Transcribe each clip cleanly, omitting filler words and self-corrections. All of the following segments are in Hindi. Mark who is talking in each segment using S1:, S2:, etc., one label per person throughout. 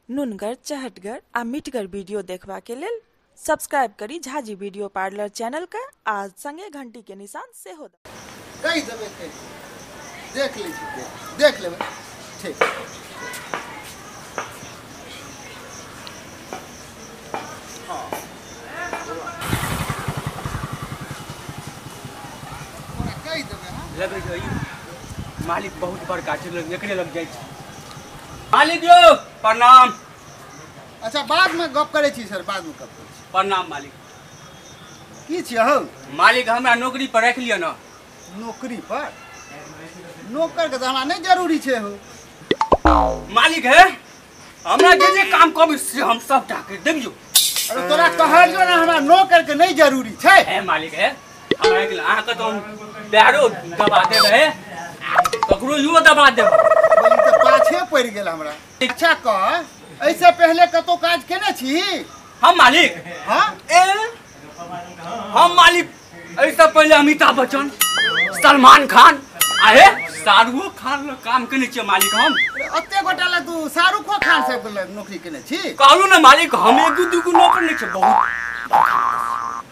S1: नुनगर, चहटगर आ मीठगर वीडियो देखबा के लेल सब्सक्राइब करी झाजी वीडियो पार्लर चैनल का आज संगे घंटी के निशान से हो
S2: कही देबे देख लीजिए देख लेबे ठीक हाँ कही देबे
S3: लगे छै मालिक बहुत बड़का छै एकरे लग जाय छै मालिक यो प्रणाम।
S2: अच्छा बाद में गप करे छी सर बाद में गप करे छी।
S3: प्रणाम मालिक।
S2: की छियै हो
S3: मालिक हमरा नौकरी पर रख लिया ना।
S2: नौकरी पर नौकर के हमरा नहीं जरूरी छै हो
S3: मालिक है हमरा जे काम कहबे से हम सब टा कर देबियो।
S2: अरे तोरा कहलियो ना हमरा नौकर के नहीं जरूरी छै
S3: है मालिक है हमरा के अहाँ के तो पैरो दबा देबे ककरो यो दबा देबे
S2: तो पाछे पड़ गेल हमरा। अच्छा कह ऐसे पहले कतो काज केने छी
S3: हम मालिक।
S2: हां
S3: हम मालिक ऐसे पहले अमिताभ बच्चन सलमान खान आहे शाहरुख खान काम केने छी मालिक। हम
S2: अत्ते गोटा ला तू शाहरुख खान से नौकरी केने छी
S3: कहलू ना मालिक हम एक दू को नौकर नहीं छै बहुत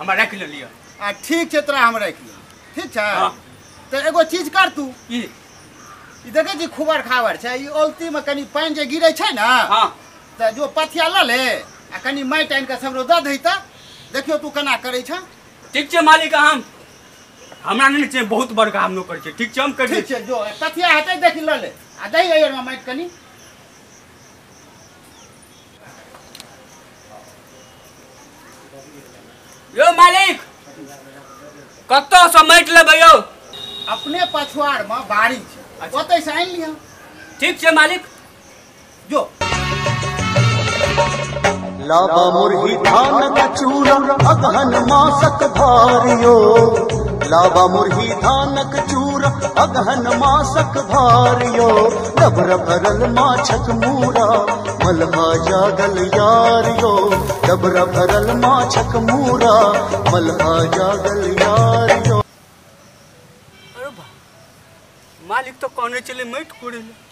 S3: हमरा रख लिया।
S2: आ ठीक छै तोरा हम रख लियो ठीक छै। तो एगो चीज कर तू
S3: ई
S2: देखे छी खुबर खाबर छै ई ओलती में कनी पानी जे गिरे छै ना
S3: हां
S2: त जो पथिया ल ले आ कनी माटि आनि के सगरो द दही त देखियो तू केना करे छ।
S3: ठीक छै मालिक हम हमरा नहीं छै बहुत बड़का हम नौकर छै ठीक छै हम कर
S2: ठीक छै जो पथिया हटे देखि ल ले आ दही एयर में माटि कनी
S3: यो मालिक कत्तो से माटि लेबै यो
S2: अपने पछुआर में बाड़ी छै ओतै से आनि लिया।
S3: ठीक छै मालिक
S2: जो
S4: लाबा मुरही धानक चूरा अगहन मासक भारियो लाबा मुरही धानक चूरा अगहन मासक भारियो डबर भरल माछक मूरा मलहा जागल यारियो डबर भरल माछक मूरा मलहा जागल यारियो।
S3: अरे बा मालिक तो कहने चले माटि कोड़े ले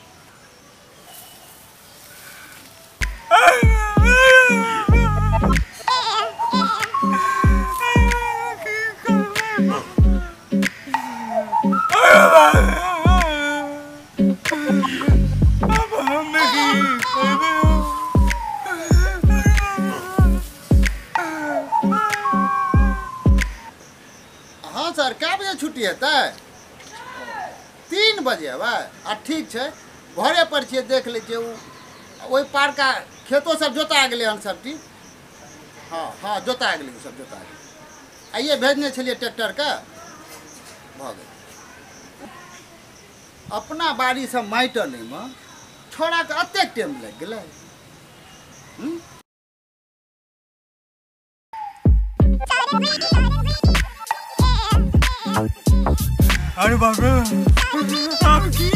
S2: हाँ सर क्या बजे छुट्टी हेतै 3 बजे अब आ ठीक छै घरे पर छियै देख लै छियै ओहि पार का खेतो सब जोता गेलै हन सब चीज। हाँ हाँ जोता गेलै सब जोता गेलै आइए भेजने छलिए ट्रैक्टर के भऽ गेल। अपना बाड़ी से माटि अनै में छोड़ा के अतेक टाइम लागि गेलै।
S3: अरे बाप रे हम की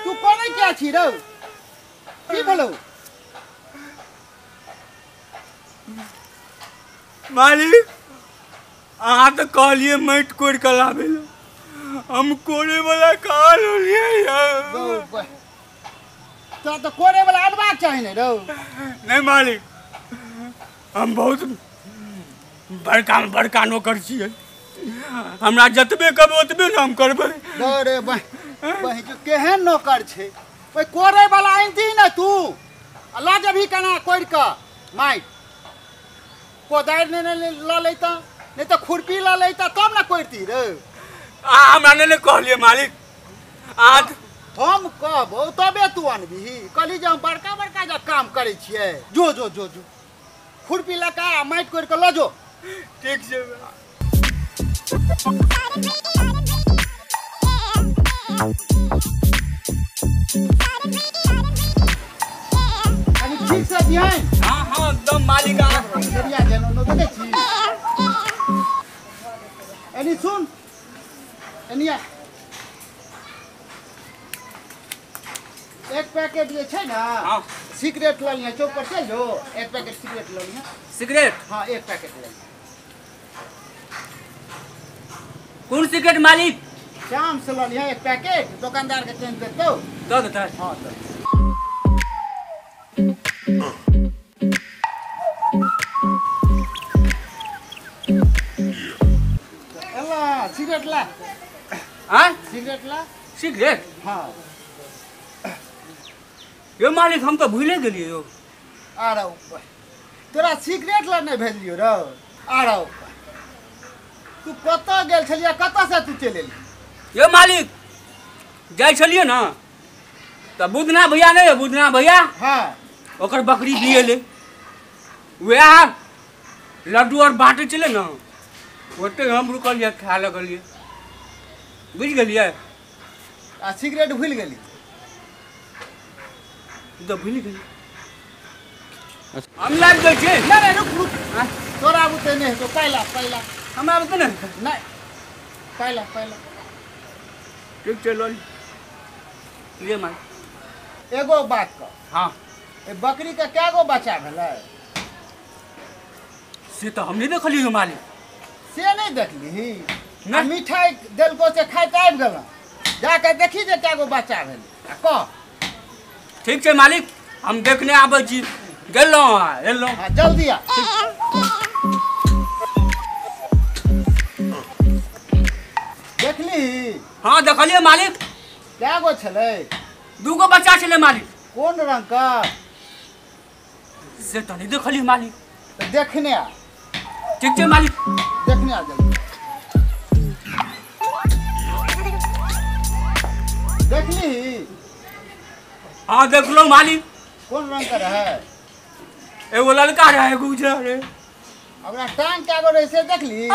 S2: तू कोने क्या छी रौ की भेलौ
S3: मालिक अहाँ तो कहलिए माटि कोड़ के लाबे हम कोड़े वाला कहाँ लिये
S2: तो कोड़े वाला अनबाक चाही ने रौ।
S3: नहीं मालिक हम बहुत बड़का नौकर छियै हमरा जतबे कहबै ओतबे न हम करबै।
S2: रे बहि केहन नौकर छै ओइ कोड़े वाला आनती न तू ल जभी केना कोड़ि के माटि कोदारि ने ल लैता नहीं तो खुरपी ल लैता तब न कोड़ती रे।
S3: हमरा नहीं कहलिए मालिक आज
S2: हम कहबो तबे तू अनबिही कहली जे हम बड़का बड़का जे काम करे छियै जो जो जो जो खुरपी लका माटि कोड़ि के ल जो।
S3: ठीक छै
S2: ठीक से ध्यान।
S3: हाँ हाँ एकदम मालिक
S2: एरिया जेनो न देखे छी एनी सुन एनिया एक पैकेट ये छै ना
S3: हाँ
S2: सिगरेट ल लिया चौक पर चल जो एक पैकेट सिगरेट ल लिया।
S3: सिगरेट
S2: हाँ एक पैकेट ले
S3: कौन सिगरेट मालिक
S2: श्याम से लो लिया एक पैकेट, दुकानदार के चेंज देते हो।
S3: दो देता है।
S2: हाँ दो। एला सिगरेट ला।
S3: हाँ
S2: सिगरेट ला।
S3: सिगरेट?
S2: हाँ
S3: यो मालिक हम तो भूले गेलिए यो।
S2: आ रहा ऊपर तोरा सिगरेट ला नहीं भेजियो रो। आ रहा ऊपर तू कतऽ गेल छलिया, कतऽ से तू चलि एली?
S3: यो मालिक जाय छलिए ना तो बुधना भैया नहीं है, बुधना भैया
S2: हाँ
S3: ओकर बकरी दिए ले वह लड्डू और बाटे चले ना, ओते हम रुकलिए खा लगलिए, बुझ गलिए।
S2: आ सिगरेट भूल गेली।
S3: तो भूल गई हम लाग गए छे।
S2: नहीं रुक रुक, तोरा बुते नहीं तो पहला पहला
S3: हम आब तो नहीं
S2: नहीं पहला पहला
S3: ठीक चलो ये मार।
S2: एगो बात कर,
S3: हाँ
S2: ए बकरी का क्या गो बच्चा भेलै
S3: से तो हम नहीं देखलिए मालिक।
S2: से नहीं देखली?
S3: नहीं।
S2: मिठाई देलको से खाइत आबि गेलहुँ, जाके देखी जे क्या गो बच्चा भेलै कह।
S3: ठीक है मालिक हम देखने आबै छी, गेलहुँ एलहुँ।
S2: हाँ जल्दी आ। देखली?
S3: हाँ देखलिए मालिक,
S2: क्या गो छलै?
S3: दूगो बच्चा छले मालिक।
S2: कोन रंग का?
S3: से तो नहीं देखलिए मालिक।
S2: तो देखने आ,
S3: ठीक है मालिक।
S2: देखने आ जल्दी। देखली?
S3: हाँ देख लो मालिक,
S2: कोन रंग का रहे?
S3: एगो लड़का रहे एगो उजरा रहे।
S2: हमरा टांग क्या गो रहे से देखली?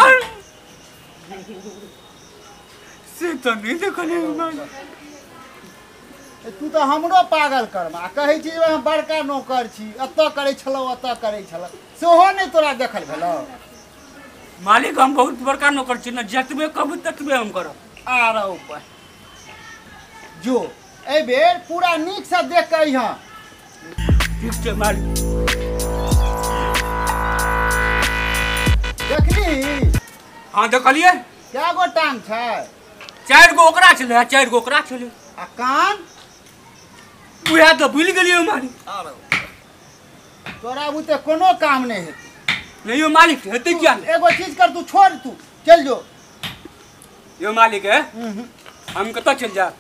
S3: से तो नहीं देखलिए मालिक।
S2: तू तो हमरो पागल करमा कहै छी हम बड़का नौकर छी, एतऽ करै छलौ एतऽ करै छलौ, सेहो नहि तोरा देखल भेलौ?
S3: मालिक हम बहुत बड़का नौकर छी ना, जतबे कहबै ततबे हम करब।
S2: आ रहा ऊपर जो एहि बेर पूरा नीक से देख के अइहाँ।
S3: ठीक है मालिक।
S2: देखली?
S3: हाँ देखलिए
S2: क्या गो टांग छै?
S3: 4 गो ओकरा छले, 4 गो ओकरा छले।
S2: आ कान?
S3: उहे तो भूल गेलिए मालिक।
S2: तोरा बुते कोनो काम नहीं हेतै।
S3: नहीं यो मालिक हेतै क्या?
S2: एगो चीज कर, तू छोड़, तू चल जो।
S3: यो मालिक है हम कतऽ चल जा?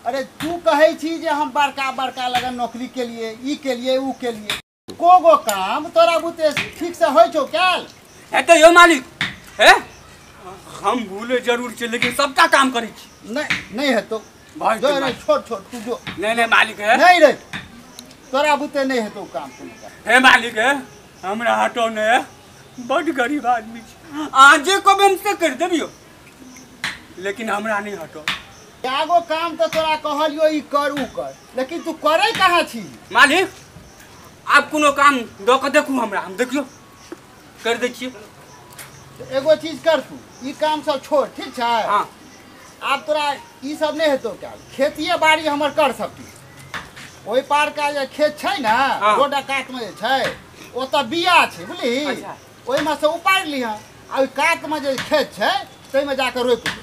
S2: अरे तू कहै छी जे हम बड़का बड़का लगन नौकरी के लिए, ई के लिए, ऊ के लिए, को गो काम तोरा बुते ठीक से होइ छौ कैल?
S3: हेतै यो मालिक है, हम भूले जरूर छी लेकिन सबका काम करै छी।
S2: नहीं हेतौ
S3: भाई
S2: जो रे, छोड़ छोड़ तू जो।
S3: नहीं मालिक है।
S2: नहीं रे तोरा बुते नहीं हेतौ काम कोनो।
S3: हे मालिक है हमरा हटो ने है, बड़ गरीब आदमी छी, आजे कब हमसे कर देबियो लेकिन हमरा नहीं हटो।
S2: एगो काम तो तोरा कहलियो ई कर ऊ कर, लेकिन तू करे कहाँ छी?
S3: मालिक आप कोनो काम दो के देखू हमरा, हम देखियो कर दै छियै।
S2: एगो चीज कर, तू ई काम सब छोड़ ठीक छै?
S3: हाँ
S2: आब तोरा ई सब नहीं हेतौ क्या? खेतिए बाड़ी हमर कर सकती। ओहि पार का जे खेत छै ना,
S3: हाँ।
S2: रोड कात में जे छै ओतऽ बिया छै बुझली,
S3: अच्छा।
S2: ओहिमे से उपाड़ि लिहँ, आ ओहि कात में जे खेत छै ताहिमे जाके रोपि दे।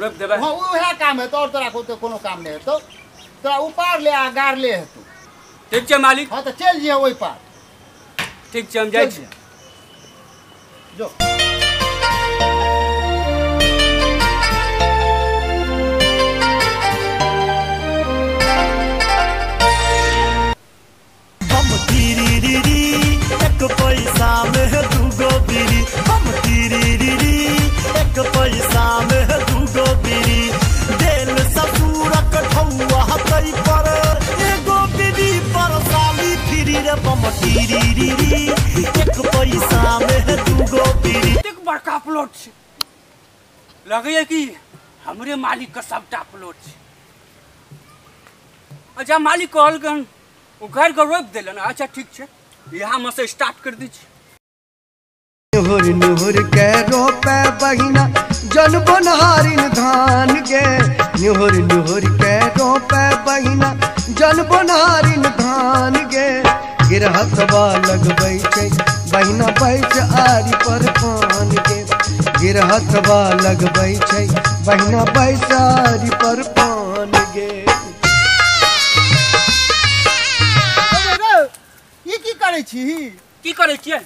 S3: रोप देबै।
S2: हाँ उहे काम हेतौ, और तोरा कोनो काम नहीं हेतौ, तोरा उपाड़ ले आ गाड़ ले हेतौ।
S3: ठीक छै मालिक।
S2: हाँ तो चल जिहे ओहि पार।
S3: ठीक छै हम जाइ छी।
S2: जो
S5: हम तीरी एक पैसा में दूगो बीरी, हम तीरी एक पैसा में दूगो बीरी, देल ससुरक ठौआ हतै पर एगो बीरी पर साली फिरी रे। हम तीरी एक पैसा में दूगो बीरी।
S3: एक बड़का प्लॉट छै, लगैए कि हमरे मालिक का सबटा प्लॉट छै। अच्छा मालिक कहलकन ओ घर के रोपि देलन। अच्छा ठीक छै यहाँ में से स्टार्ट कर दी छी।
S6: नुहुर नुहुर के रोपे बहिना जन बनहारिन धान के, नुहुर नुहुर के रोपे बहिना जन बनहारिन धान के, गिरहतवा लगबै छै बहिना बैठ आरी पर पान के, गिरहतवा लगबै छै बहिना बैसारी पर पान गे।
S2: ये की करे छी?
S3: की करे छियै?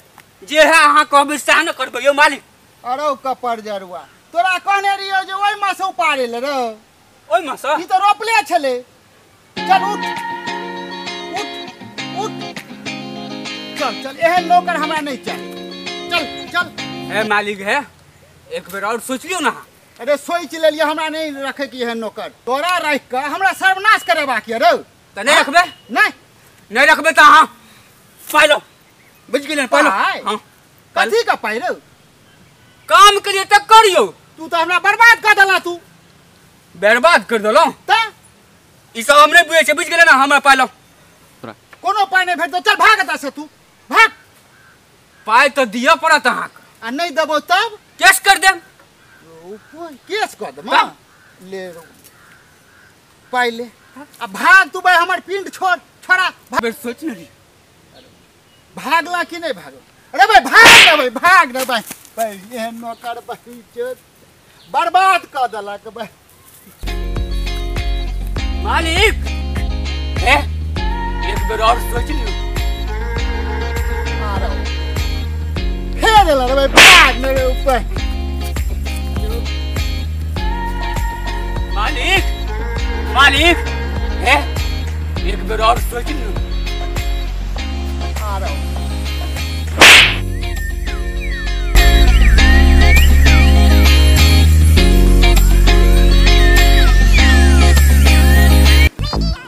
S3: जे है अहाँ कहबै सएह न करबै यौ मालिक।
S2: अरे कपर जरुआ तोरा कहने रहियो जे ओइ मासे उपारे ले रे।
S3: ओइ मासे
S2: ई तो रोपले छले। चल उठ उठ उठ चल चल एहन नौकर हमरा नहीं चाहिए। चल चल
S3: है मालिक है एक बेर और सोच लियो ना।
S2: अरे सोच ले लियो हमरा नहीं रखे की एहन नौकर। तोरा रख के हमरा सर्वनाश करेबा के रे।
S3: त नहीं रखबे? नहीं रखबे त अहाँ पाइ लो। बुझ गेलियै पाइ लो। हां
S2: कथी का पाइ रे?
S3: काम करिए त करियो।
S2: तू तो हमरा बर्बाद कर देला। तू
S3: बर्बाद कर देलो त ई सब हमरे बुझे छै। बुझ गेलै ना हमरा पाइ लो।
S2: कोनो पाइ नहीं भेटतो चल भाग एतऽ से तू भाग।
S3: पाइ त दिया पड़त अहाँ
S2: आ नहीं देबो तब
S3: केस कर देम।
S2: केस कर दे ले पाइ ले आ भाग। तू भाई हमर पिंड छोड़ छोड़ा
S3: भाग। सोच नहीं
S2: भागला कि नहीं भागला? अरे भाई भाग रे भाग रे भाई एहन नौकर भाई बर्बाद कर देलक भाई।
S3: मालिक है एक बेर और सोच लियो।
S2: फेर देला रे भाई भाग मेरे ऊपर।
S3: मालिक मालिक है एक बेर और सोच लियो।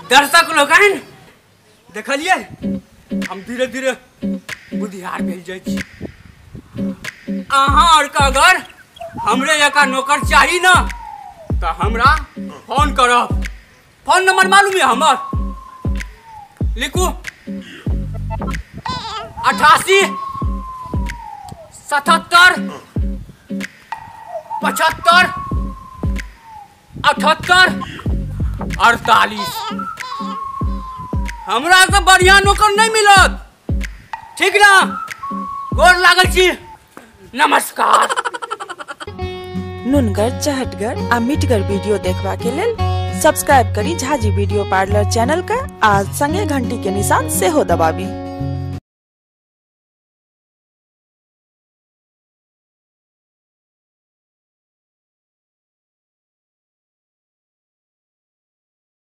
S3: दर्शक लोगन देखलिए हम धीरे धीरे बुद्धियार भेल जाइ छी। अहाँ और का अगर हमरे जका नौकर चाही ना तो हमरा फोन करब। फोन नंबर मालूम है हमर? लिखू 88 77 75 78 48। हमरा से बढ़िया नौकर नहीं मिलत। ठीक ना? गोर लागल छी। नमस्कार।
S1: नुनगर चहटगर आ मीठगर वीडियो देखबा के लेल सब्सक्राइब करी झाजी वीडियो पार्लर चैनल का। आज संगे घंटी के निशान से हो दबाबी।